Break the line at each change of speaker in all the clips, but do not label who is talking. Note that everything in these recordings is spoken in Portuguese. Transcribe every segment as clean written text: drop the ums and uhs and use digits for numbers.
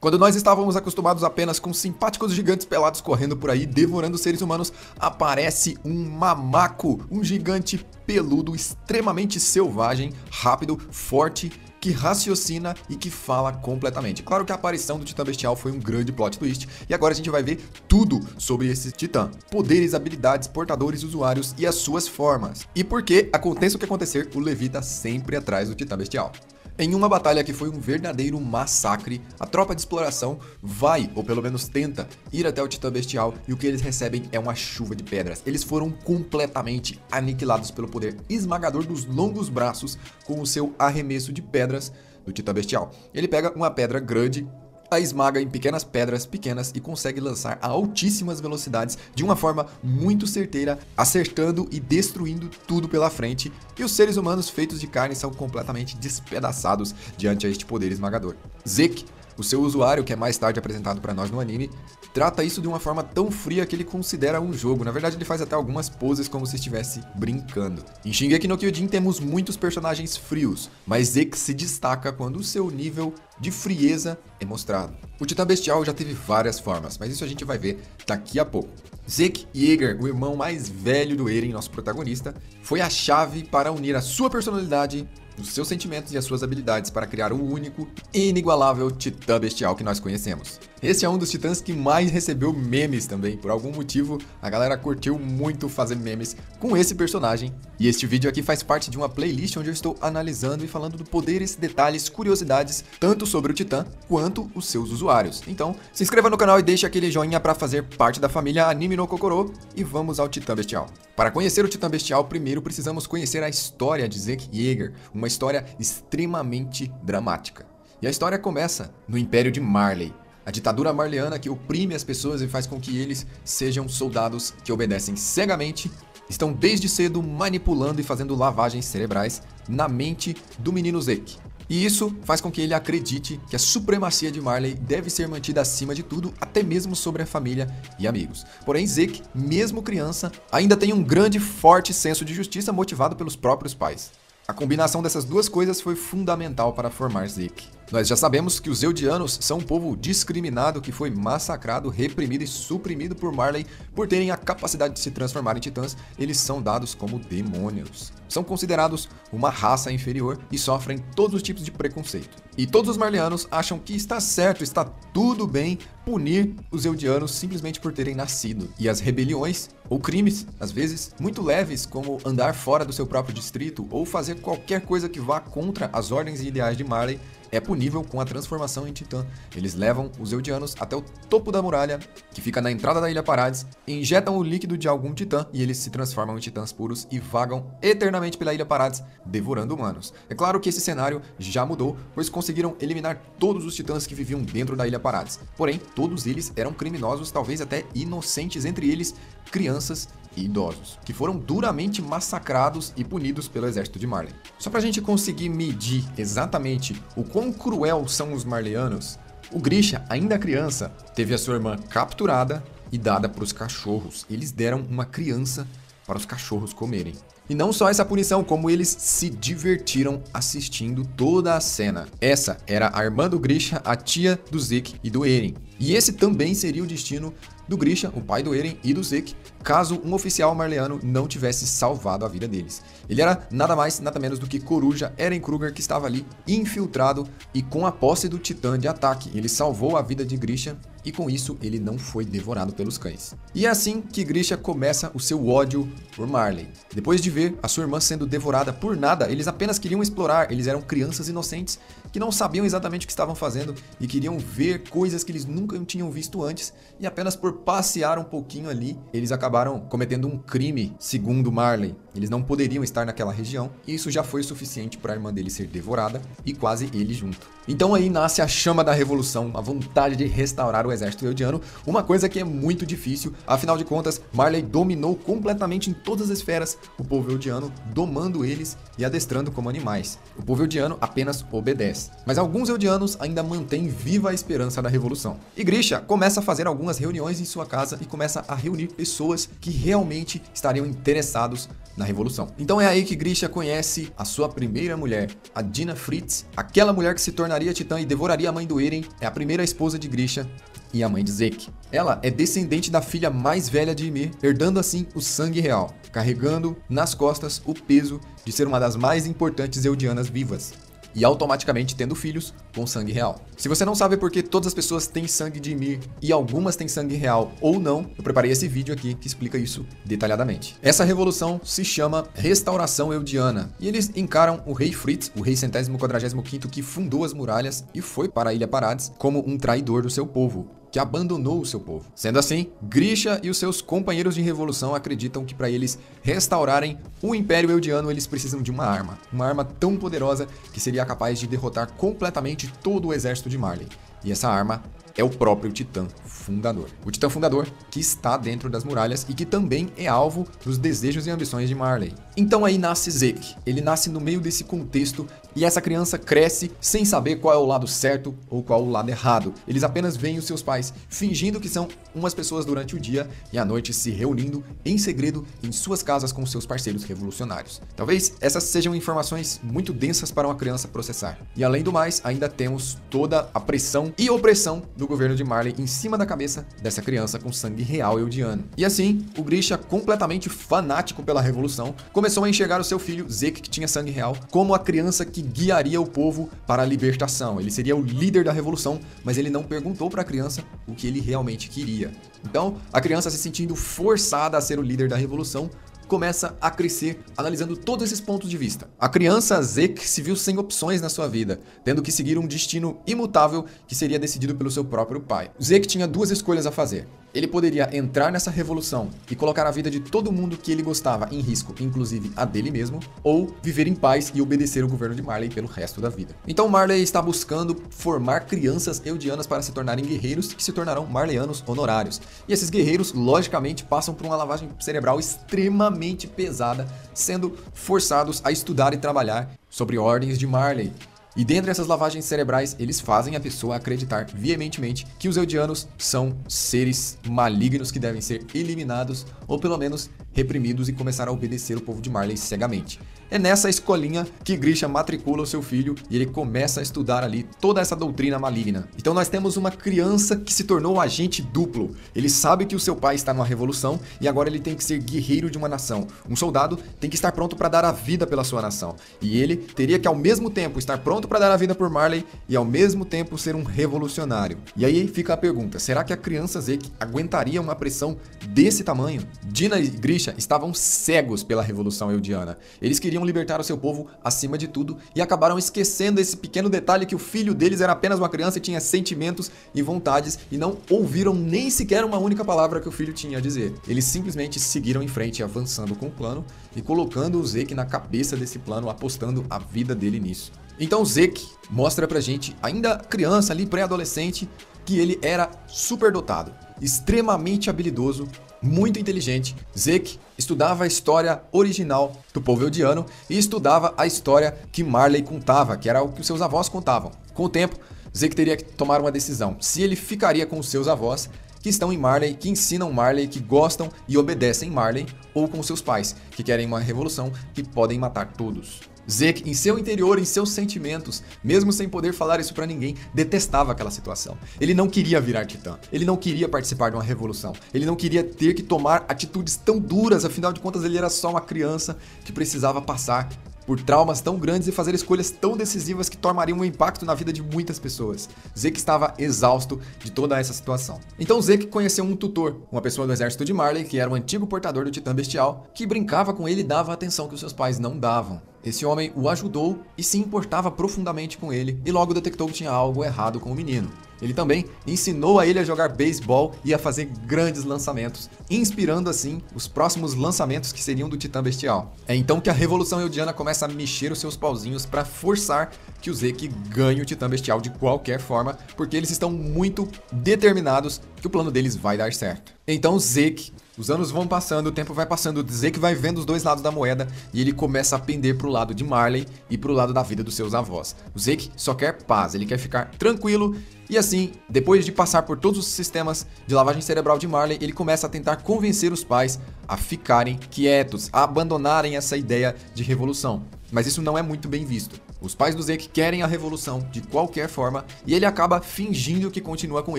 Quando nós estávamos acostumados apenas com simpáticos gigantes pelados correndo por aí, devorando seres humanos, aparece um mamaco, um gigante peludo, extremamente selvagem, rápido, forte, que raciocina e que fala completamente. Claro que a aparição do Titã Bestial foi um grande plot twist, e agora a gente vai ver tudo sobre esse Titã. Poderes, habilidades, portadores, usuários e as suas formas. E por que, aconteça o que acontecer, o Levi tá sempre atrás do Titã Bestial. Em uma batalha que foi um verdadeiro massacre, a tropa de exploração vai, ou pelo menos tenta, ir até o Titã Bestial e o que eles recebem é uma chuva de pedras. Eles foram completamente aniquilados pelo poder esmagador dos longos braços com o seu arremesso de pedras do Titã Bestial. Ele pega uma pedra grande, a esmaga em pequenas pedras pequenas e consegue lançar a altíssimas velocidades de uma forma muito certeira, acertando e destruindo tudo pela frente, e os seres humanos feitos de carne são completamente despedaçados diante a este poder esmagador. Zeke, o seu usuário, que é mais tarde apresentado para nós no anime, trata isso de uma forma tão fria que ele considera um jogo. Na verdade, ele faz até algumas poses como se estivesse brincando. Em Shingeki no Kyojin temos muitos personagens frios, mas Zeke se destaca quando o seu nível de frieza é mostrado. O Titã Bestial já teve várias formas, mas isso a gente vai ver daqui a pouco. Zeke Yeager, o irmão mais velho do Eren, nosso protagonista, foi a chave para unir a sua personalidade, os seus sentimentos e as suas habilidades para criar o único e inigualável Titã Bestial que nós conhecemos. Esse é um dos titãs que mais recebeu memes também. Por algum motivo, a galera curtiu muito fazer memes com esse personagem. E este vídeo aqui faz parte de uma playlist onde eu estou analisando e falando de poderes, detalhes, curiosidades, tanto sobre o Titã quanto os seus usuários. Então, se inscreva no canal e deixe aquele joinha para fazer parte da família Anime no Kokoro e vamos ao Titã Bestial. Para conhecer o Titã Bestial, primeiro precisamos conhecer a história de Zeke Yeager, uma história extremamente dramática. E a história começa no Império de Marley, a ditadura marleana que oprime as pessoas e faz com que eles sejam soldados que obedecem cegamente, estão desde cedo manipulando e fazendo lavagens cerebrais na mente do menino Zeke. E isso faz com que ele acredite que a supremacia de Marley deve ser mantida acima de tudo, até mesmo sobre a família e amigos. Porém, Zeke, mesmo criança, ainda tem um grande e forte senso de justiça motivado pelos próprios pais. A combinação dessas duas coisas foi fundamental para formar Zeke. Nós já sabemos que os Eldianos são um povo discriminado que foi massacrado, reprimido e suprimido por Marley por terem a capacidade de se transformar em titãs. Eles são dados como demônios. São considerados uma raça inferior e sofrem todos os tipos de preconceito. E todos os marleanos acham que está certo, está tudo bem punir os Eldianos simplesmente por terem nascido. E as rebeliões ou crimes, às vezes muito leves, como andar fora do seu próprio distrito ou fazer qualquer coisa que vá contra as ordens e ideais de Marley, é punível com a transformação em titã. Eles levam os Eldianos até o topo da muralha, que fica na entrada da Ilha Parades, injetam o líquido de algum titã e eles se transformam em titãs puros e vagam eternamente pela Ilha Parades, devorando humanos. É claro que esse cenário já mudou, pois conseguiram eliminar todos os titãs que viviam dentro da Ilha Parades. Porém, todos eles eram criminosos, talvez até inocentes, entre eles crianças e idosos, que foram duramente massacrados e punidos pelo exército de Marley. Só pra gente conseguir medir exatamente o quão cruel são os marleanos, o Grisha, ainda criança, teve a sua irmã capturada e dada para os cachorros. Eles deram uma criança para os cachorros comerem. E não só essa punição, como eles se divertiram assistindo toda a cena. Essa era a irmã do Grisha, a tia do Zeke e do Eren. E esse também seria o destino do Grisha, o pai do Eren e do Zeke, caso um oficial marleano não tivesse salvado a vida deles. Ele era nada mais, nada menos do que Coruja Eren Kruger, que estava ali infiltrado e com a posse do titã de ataque. Ele salvou a vida de Grisha e com isso ele não foi devorado pelos cães. E é assim que Grisha começa o seu ódio por Marley. Depois de ver a sua irmã sendo devorada por nada, eles apenas queriam explorar. Eles eram crianças inocentes que não sabiam exatamente o que estavam fazendo e queriam ver coisas que eles nunca tinham visto antes, e apenas por passear um pouquinho ali, eles acabaram cometendo um crime, segundo Marley. Eles não poderiam estar naquela região, e isso já foi o suficiente para a irmã dele ser devorada e quase ele junto. Então aí nasce a chama da revolução, a vontade de restaurar o exército eldiano, uma coisa que é muito difícil, afinal de contas, Marley dominou completamente em todas as esferas o povo eldiano, domando eles e adestrando como animais. O povo eldiano apenas obedece. Mas alguns eldianos ainda mantêm viva a esperança da revolução. E Grisha começa a fazer algumas reuniões em sua casa e começa a reunir pessoas que realmente estariam interessados na Revolução. Então é aí que Grisha conhece a sua primeira mulher, a Dina Fritz, aquela mulher que se tornaria titã e devoraria a mãe do Eren, é a primeira esposa de Grisha e a mãe de Zeke. Ela é descendente da filha mais velha de Ymir, herdando assim o sangue real, carregando nas costas o peso de ser uma das mais importantes Eldianas vivas, e automaticamente tendo filhos com sangue real. Se você não sabe por que todas as pessoas têm sangue de Ymir e algumas têm sangue real ou não, eu preparei esse vídeo aqui que explica isso detalhadamente. Essa revolução se chama Restauração Eldiana, e eles encaram o rei Fritz, o rei 145º que fundou as muralhas e foi para a Ilha Parades, como um traidor do seu povo, que abandonou o seu povo. Sendo assim, Grisha e os seus companheiros de revolução acreditam que para eles restaurarem o Império Eldiano, eles precisam de uma arma tão poderosa que seria capaz de derrotar completamente todo o exército de Marley. E essa arma é o próprio Titã Fundador. O Titã Fundador que está dentro das muralhas e que também é alvo dos desejos e ambições de Marley. Então aí nasce Zeke. Ele nasce no meio desse contexto e essa criança cresce sem saber qual é o lado certo ou qual o lado errado. Eles apenas veem os seus pais fingindo que são umas pessoas durante o dia e à noite se reunindo em segredo em suas casas com seus parceiros revolucionários. Talvez essas sejam informações muito densas para uma criança processar. E além do mais, ainda temos toda a pressão e opressão do governo de Marley em cima da cabeça dessa criança com sangue real eldiano. E assim, o Grisha, completamente fanático pela revolução, começou a enxergar o seu filho, Zeke, que tinha sangue real, como a criança que guiaria o povo para a libertação. Ele seria o líder da revolução, mas ele não perguntou para a criança o que ele realmente queria. Então, a criança, se sentindo forçada a ser o líder da revolução, começa a crescer analisando todos esses pontos de vista. A criança Zeke se viu sem opções na sua vida, tendo que seguir um destino imutável que seria decidido pelo seu próprio pai. Zeke tinha duas escolhas a fazer. Ele poderia entrar nessa revolução e colocar a vida de todo mundo que ele gostava em risco, inclusive a dele mesmo, ou viver em paz e obedecer o governo de Marley pelo resto da vida. Então Marley está buscando formar crianças eldianas para se tornarem guerreiros que se tornarão marleyanos honorários. E esses guerreiros, logicamente, passam por uma lavagem cerebral extremamente pesada, sendo forçados a estudar e trabalhar sobre ordens de Marley. E dentre essas lavagens cerebrais, eles fazem a pessoa acreditar veementemente que os eldianos são seres malignos que devem ser eliminados ou pelo menos reprimidos e começar a obedecer o povo de Marley cegamente. É nessa escolinha que Grisha matricula o seu filho e ele começa a estudar ali toda essa doutrina maligna. Então nós temos uma criança que se tornou um agente duplo. Ele sabe que o seu pai está numa revolução e agora ele tem que ser guerreiro de uma nação. Um soldado tem que estar pronto para dar a vida pela sua nação. E ele teria que ao mesmo tempo estar pronto para dar a vida por Marley e ao mesmo tempo ser um revolucionário. E aí fica a pergunta, será que a criança Zeke aguentaria uma pressão desse tamanho? Dina e Grisha estavam cegos pela revolução eldiana. Eles queriam libertar o seu povo acima de tudo e acabaram esquecendo esse pequeno detalhe que o filho deles era apenas uma criança e tinha sentimentos e vontades e não ouviram nem sequer uma única palavra que o filho tinha a dizer. Eles simplesmente seguiram em frente, avançando com o plano e colocando o Zeke na cabeça desse plano, apostando a vida dele nisso. Então Zeke mostra pra gente, ainda criança ali, pré-adolescente, que ele era superdotado, extremamente habilidoso, muito inteligente. Zeke estudava a história original do povo eldiano e estudava a história que Marley contava, que era o que os seus avós contavam. Com o tempo, Zeke teria que tomar uma decisão, se ele ficaria com os seus avós, que estão em Marley, que ensinam Marley, que gostam e obedecem Marley, ou com seus pais, que querem uma revolução, que podem matar todos. Zeke, em seu interior, em seus sentimentos, mesmo sem poder falar isso pra ninguém, detestava aquela situação. Ele não queria virar titã, ele não queria participar de uma revolução, ele não queria ter que tomar atitudes tão duras, afinal de contas ele era só uma criança que precisava passar por traumas tão grandes e fazer escolhas tão decisivas que tornariam um impacto na vida de muitas pessoas. Zeke estava exausto de toda essa situação. Então Zeke conheceu um tutor, uma pessoa do exército de Marley, que era um antigo portador do Titã Bestial, que brincava com ele e dava a atenção que os seus pais não davam. Esse homem o ajudou e se importava profundamente com ele, e logo detectou que tinha algo errado com o menino. Ele também ensinou a ele a jogar beisebol e a fazer grandes lançamentos, inspirando assim os próximos lançamentos que seriam do Titã Bestial. É então que a Revolução Eldiana começa a mexer os seus pauzinhos para forçar que o Zeke ganhe o Titã Bestial de qualquer forma, porque eles estão muito determinados que o plano deles vai dar certo. Então Zeke, os anos vão passando, o tempo vai passando, Zeke vai vendo os dois lados da moeda e ele começa a pender pro lado de Marley e pro lado da vida dos seus avós. O Zeke só quer paz, ele quer ficar tranquilo e assim, depois de passar por todos os sistemas de lavagem cerebral de Marley, ele começa a tentar convencer os pais a ficarem quietos, a abandonarem essa ideia de revolução. Mas isso não é muito bem visto. Os pais do Zeke querem a revolução de qualquer forma e ele acaba fingindo que continua com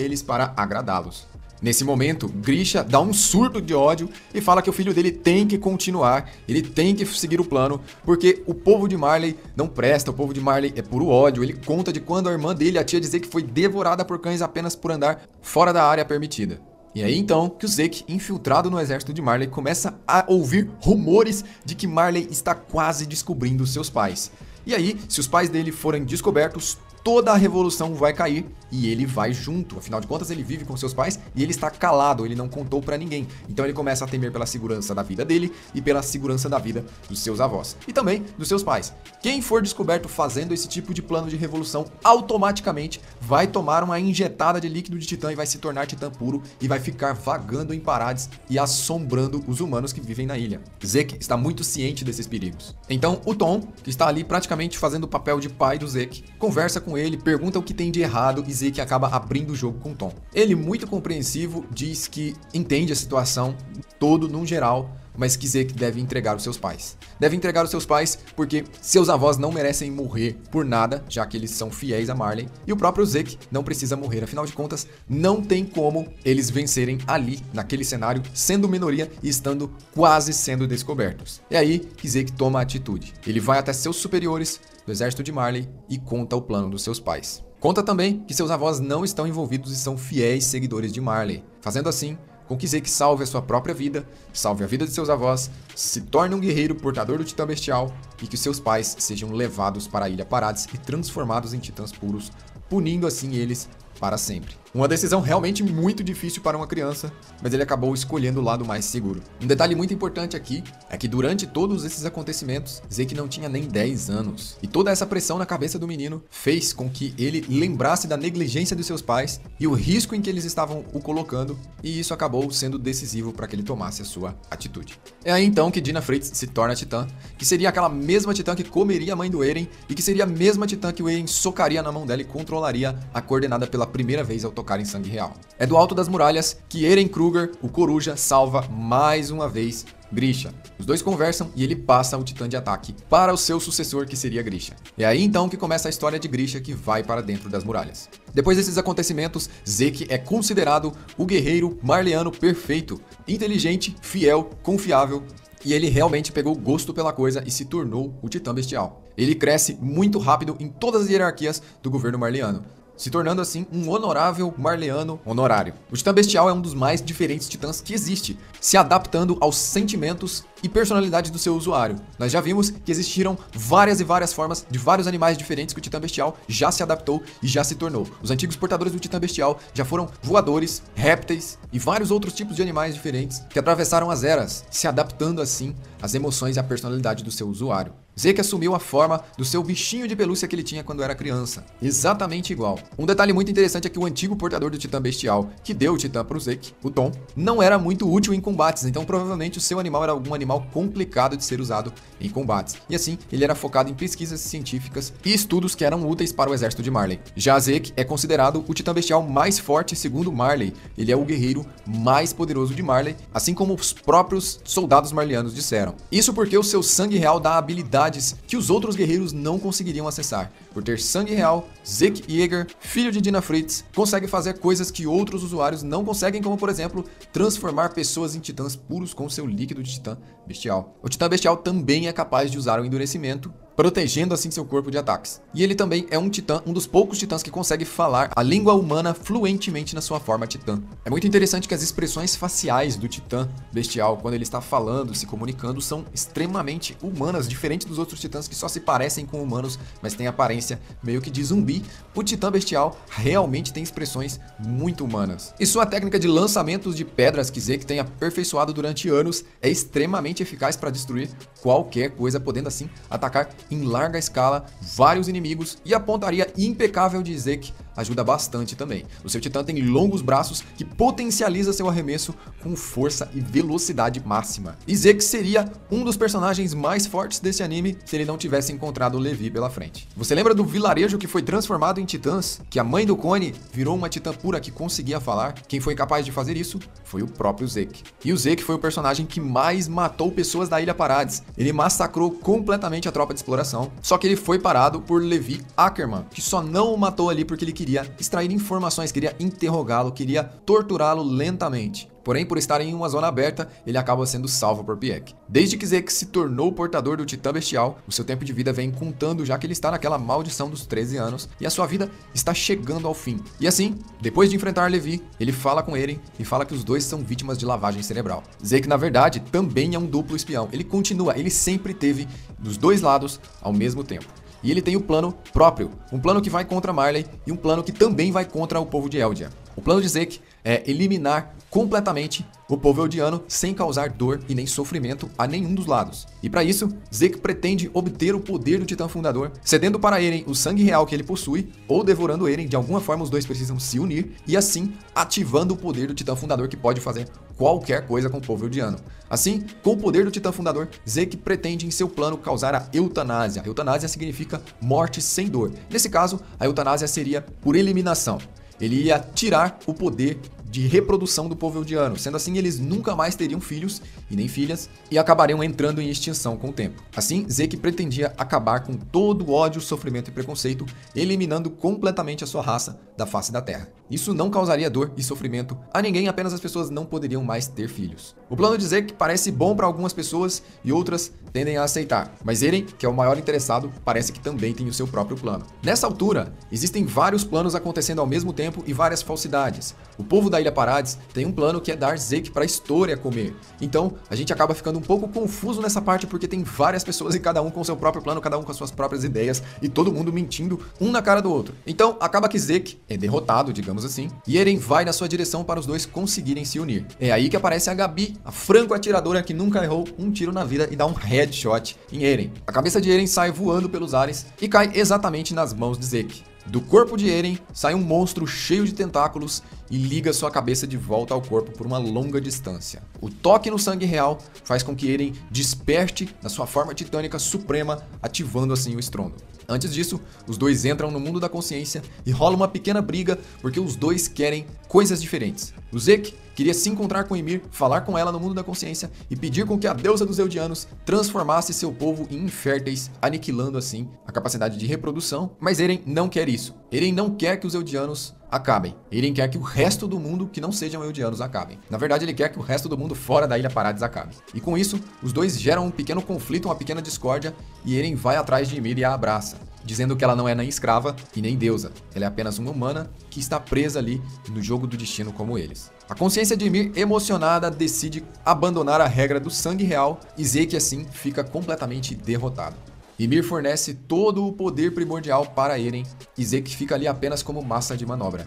eles para agradá-los. Nesse momento, Grisha dá um surto de ódio e fala que o filho dele tem que continuar, ele tem que seguir o plano, porque o povo de Marley não presta, o povo de Marley é puro ódio. Ele conta de quando a irmã dele, a tia de Zeke, foi devorada por cães apenas por andar fora da área permitida. E aí então que o Zeke, infiltrado no exército de Marley, começa a ouvir rumores de que Marley está quase descobrindo seus pais. E aí, se os pais dele forem descobertos, toda a revolução vai cair e ele vai junto. Afinal de contas, ele vive com seus pais e ele está calado, ele não contou pra ninguém. Então ele começa a temer pela segurança da vida dele e pela segurança da vida dos seus avós. E também dos seus pais. Quem for descoberto fazendo esse tipo de plano de revolução, automaticamente vai tomar uma injetada de líquido de titã e vai se tornar titã puro e vai ficar vagando em Parades e assombrando os humanos que vivem na ilha. Zeke está muito ciente desses perigos. Então o Tom, que está ali praticamente fazendo o papel de pai do Zeke, conversa com ele, pergunta o que tem de errado e Zeke acaba abrindo o jogo com Tom. Ele, muito compreensivo, diz que entende a situação todo num geral, mas que Zeke deve entregar os seus pais. Deve entregar os seus pais porque seus avós não merecem morrer por nada, já que eles são fiéis a Marley, e o próprio Zeke não precisa morrer. Afinal de contas, não tem como eles vencerem ali, naquele cenário, sendo minoria e estando quase sendo descobertos. É aí que Zeke toma a atitude. Ele vai até seus superiores do exército de Marley e conta o plano dos seus pais. Conta também que seus avós não estão envolvidos e são fiéis seguidores de Marley, fazendo assim com que Zeke salve a sua própria vida, salve a vida de seus avós, se torne um guerreiro portador do titã bestial e que seus pais sejam levados para a Ilha Parades e transformados em titãs puros, punindo assim eles para sempre. Uma decisão realmente muito difícil para uma criança, mas ele acabou escolhendo o lado mais seguro. Um detalhe muito importante aqui é que durante todos esses acontecimentos, Zeke não tinha nem 10 anos. E toda essa pressão na cabeça do menino fez com que ele lembrasse da negligência dos seus pais e o risco em que eles estavam o colocando, e isso acabou sendo decisivo para que ele tomasse a sua atitude. É aí então que Dinah Fritz se torna titã, que seria aquela mesma titã que comeria a mãe do Eren e que seria a mesma titã que o Eren socaria na mão dela e controlaria a coordenada pela primeira vez ao tocar em sangue real. É do alto das muralhas que Eren Kruger, o Coruja, salva mais uma vez Grisha. Os dois conversam e ele passa o titã de ataque para o seu sucessor, que seria Grisha. É aí então que começa a história de Grisha, que vai para dentro das muralhas. Depois desses acontecimentos, Zeke é considerado o guerreiro marleano perfeito, inteligente, fiel, confiável, e ele realmente pegou gosto pela coisa e se tornou o titã bestial. Ele cresce muito rápido em todas as hierarquias do governo marleano, se tornando assim um honorável marleano honorário. O titã bestial é um dos mais diferentes titãs que existe, se adaptando aos sentimentos e personalidade do seu usuário. Nós já vimos que existiram várias e várias formas de vários animais diferentes que o titã bestial já se adaptou e já se tornou. Os antigos portadores do titã bestial já foram voadores, répteis e vários outros tipos de animais diferentes que atravessaram as eras, se adaptando assim às emoções e à personalidade do seu usuário. Zeke assumiu a forma do seu bichinho de pelúcia que ele tinha quando era criança. Exatamente igual. Um detalhe muito interessante é que o antigo portador do titã bestial, que deu o titã para o Zeke, o Tom, não era muito útil em combates, então provavelmente o seu animal era algum animal complicado de ser usado em combates. E assim, ele era focado em pesquisas científicas e estudos que eram úteis para o exército de Marley. Já Zeke é considerado o titã bestial mais forte segundo Marley. Ele é o guerreiro mais poderoso de Marley, assim como os próprios soldados marleanos disseram. Isso porque o seu sangue real dá habilidade que os outros guerreiros não conseguiriam acessar. Por ter sangue real, Zeke Yeager, filho de Dinah Fritz, consegue fazer coisas que outros usuários não conseguem, como por exemplo, transformar pessoas em titãs puros com seu líquido de titã bestial. O titã bestial também é capaz de usar o endurecimento, protegendo assim seu corpo de ataques. E ele também é um titã, um dos poucos titãs que consegue falar a língua humana fluentemente na sua forma titã. É muito interessante que as expressões faciais do titã bestial, quando ele está falando, se comunicando, são extremamente humanas, diferente dos outros titãs que só se parecem com humanos, mas têm aparência meio que de zumbi. O titã bestial realmente tem expressões muito humanas. E sua técnica de lançamentos de pedras que Zeke tem aperfeiçoado durante anos é extremamente eficaz para destruir qualquer coisa, podendo assim atacar em larga escala vários inimigos, e a pontaria impecável de Zeke ajuda bastante também. O seu titã tem longos braços que potencializa seu arremesso com força e velocidade máxima. E Zeke seria um dos personagens mais fortes desse anime se ele não tivesse encontrado o Levi pela frente. Você lembra do vilarejo que foi transformado em titãs? Que a mãe do Connie virou uma titã pura que conseguia falar? Quem foi capaz de fazer isso foi o próprio Zeke. E o Zeke foi o personagem que mais matou pessoas da Ilha Parades. Ele massacrou completamente a tropa de exploração, só que ele foi parado por Levi Ackerman, que só não o matou ali porque ele queria extrair informações, queria interrogá-lo, queria torturá-lo lentamente. Porém, por estar em uma zona aberta, ele acaba sendo salvo por Pieck. Desde que Zeke se tornou o portador do Titã Bestial, o seu tempo de vida vem contando, já que ele está naquela maldição dos 13 anos e a sua vida está chegando ao fim. E assim, depois de enfrentar Levi, ele fala com Eren e fala que os dois são vítimas de lavagem cerebral. Zeke, na verdade, também é um duplo espião. Ele sempre teve dos dois lados ao mesmo tempo. E ele tem o plano próprio, um plano que vai contra Marley e um plano que também vai contra o povo de Eldia. O plano de Zeke é eliminar completamente o povo eldiano sem causar dor e nem sofrimento a nenhum dos lados. E para isso, Zeke pretende obter o poder do Titã Fundador, cedendo para Eren o sangue real que ele possui, ou devorando Eren. De alguma forma os dois precisam se unir e assim ativando o poder do Titã Fundador, que pode fazer qualquer coisa com o povo eldiano. Assim, com o poder do Titã Fundador, Zeke pretende em seu plano causar a eutanásia. Eutanásia significa morte sem dor. Nesse caso, a eutanásia seria por eliminação. Ele ia tirar o poder de reprodução do povo eldiano, sendo assim eles nunca mais teriam filhos e nem filhas e acabariam entrando em extinção com o tempo. Assim, Zeke pretendia acabar com todo o ódio, sofrimento e preconceito, eliminando completamente a sua raça da face da Terra. Isso não causaria dor e sofrimento a ninguém, apenas as pessoas não poderiam mais ter filhos. O plano de Zeke parece bom para algumas pessoas e outras tendem a aceitar, mas Eren, que é o maior interessado, parece que também tem o seu próprio plano. Nessa altura, existem vários planos acontecendo ao mesmo tempo e várias falsidades. O povo da Ilha Parades tem um plano que é dar Zeke para a História comer. Então, a gente acaba ficando um pouco confuso nessa parte porque tem várias pessoas e cada um com seu próprio plano, cada um com as suas próprias ideias e todo mundo mentindo um na cara do outro. Então, acaba que Zeke é derrotado, digamos assim, e Eren vai na sua direção para os dois conseguirem se unir. É aí que aparece a Gabi, a franco-atiradora que nunca errou um tiro na vida e dá um headshot em Eren. A cabeça de Eren sai voando pelos ares e cai exatamente nas mãos de Zeke. Do corpo de Eren sai um monstro cheio de tentáculos e liga sua cabeça de volta ao corpo por uma longa distância. O toque no sangue real faz com que Eren desperte na sua forma titânica suprema, ativando assim o estrondo. Antes disso, os dois entram no mundo da consciência e rola uma pequena briga porque os dois querem coisas diferentes. O Zeke queria se encontrar com Ymir, falar com ela no mundo da consciência e pedir com que a deusa dos Eldianos transformasse seu povo em inférteis, aniquilando assim a capacidade de reprodução, mas Eren não quer isso. Eren não quer que os Eldianos acabem. Eren quer que o resto do mundo que não sejam Eldianos acabem. Na verdade, ele quer que o resto do mundo fora da Ilha Parades acabe. E com isso, os dois geram um pequeno conflito, uma pequena discórdia, e Eren vai atrás de Ymir e a abraça, dizendo que ela não é nem escrava e nem deusa. Ela é apenas uma humana que está presa ali no jogo do destino como eles. A consciência de Ymir, emocionada, decide abandonar a regra do sangue real e Zeke assim fica completamente derrotado. Ymir fornece todo o poder primordial para Eren e Zeke fica ali apenas como massa de manobra.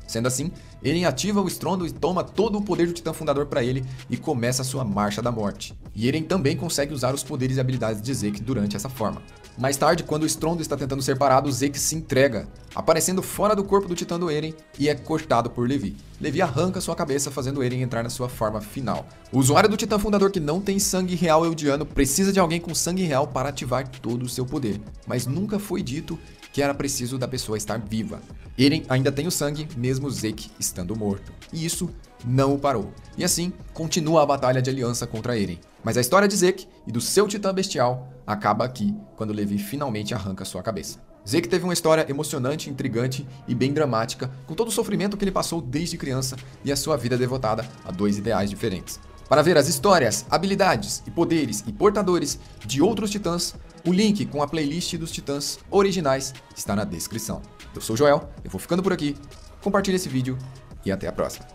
Sendo assim, Eren ativa o estrondo e toma todo o poder do Titã Fundador para ele e começa sua marcha da morte. E Eren também consegue usar os poderes e habilidades de Zeke durante essa forma. Mais tarde, quando o estrondo está tentando ser parado, Zeke se entrega, aparecendo fora do corpo do Titã do Eren e é cortado por Levi. Levi arranca sua cabeça, fazendo Eren entrar na sua forma final. O usuário do Titã Fundador que não tem sangue real eldiano precisa de alguém com sangue real para ativar todo o seu poder, mas nunca foi dito que era preciso da pessoa estar viva. Eren ainda tem o sangue, mesmo Zeke estando morto, e isso não o parou. E assim, continua a batalha de aliança contra Eren. Mas a história de Zeke e do seu Titã Bestial acaba aqui, quando Levi finalmente arranca sua cabeça. Zeke teve uma história emocionante, intrigante e bem dramática, com todo o sofrimento que ele passou desde criança e a sua vida devotada a dois ideais diferentes. Para ver as histórias, habilidades e poderes e portadores de outros titãs, o link com a playlist dos titãs originais está na descrição. Eu sou o Joel, eu vou ficando por aqui, compartilhe esse vídeo e até a próxima.